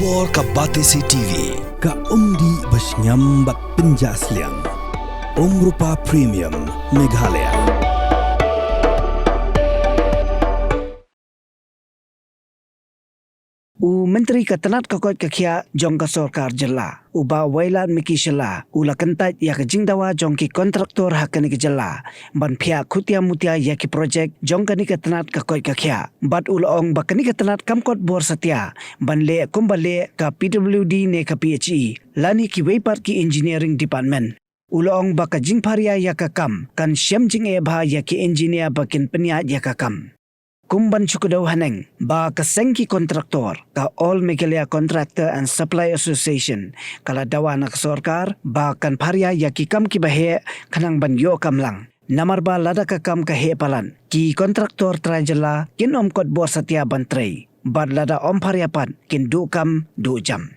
Bor ka Batesi TV. Ka umdi basnyambak penjaslian. Rupa Premium Meghalaya. Menteri Ketenat Kakot Kakia jongka Sorkar jela. Uba wailan miki shela. Ula Kyntait ya ke Jingdawa jongki kontraktor hakani ke jela. Ban pihak kutia mutia ya ki projek jongka ni Ketenat Kakot Kakia. Bat ula ong bakani Ketenat kamkot bor setia. Ban le kumbale ka PWD ne ka PHE. Lani ki weipat ki engineering department. Ula ong baka jing Pharia ya ka kam. Kan syam jing bha ya ki engineer bakin penia ya ka kam. Kumban Chukudau Haneng, ba kasengki kontraktor, ka All Meghalaya Contractor and Supply Association, kala dawa nak Sorkar, ba kan Pharia ya ki kam ki bahe, kanang ban yo kam lang. Namar ba lada ka kam ka he palan, ki kontraktor trajela, kin om kot bor setia ban Treh, bad lada om Pharia pan, kin du kam, du jam.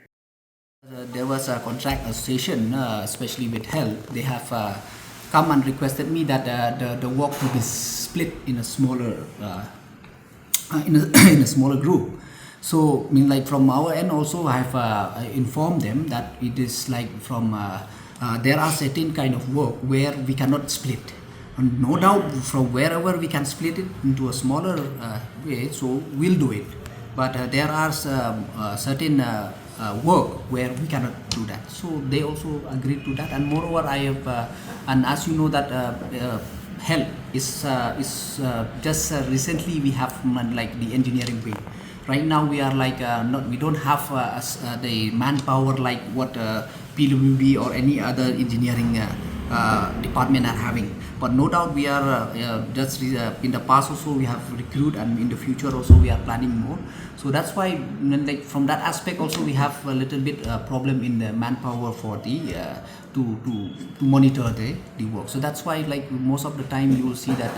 There was a contract association, especially with health. They have come and requested me that the work will be split in a smaller in a smaller group. So, like from our end also, I have informed them that it is like from there are certain kind of work where we cannot split. And no doubt from wherever we can split it into a smaller way, so we'll do it. But there are certain work where we cannot do that. So they also agreed to that. And moreover, I have, and as you know that health is just recently we have like the engineering wing. Right now we are like we don't have the manpower like what PWB or any other engineering department are having. But no doubt we are just in the past also we have recruited, and in the future also we are planning more. So that's why like from that aspect also we have a little bit problem in the manpower for the to monitor the work. So that's why like most of the time you will see that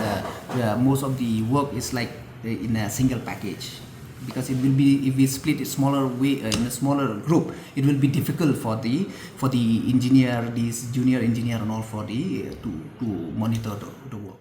most of the work is like in a single package, because it will be, if we split it smaller way in a smaller group, it will be difficult for the engineer, this junior engineer and all for the to monitor the work.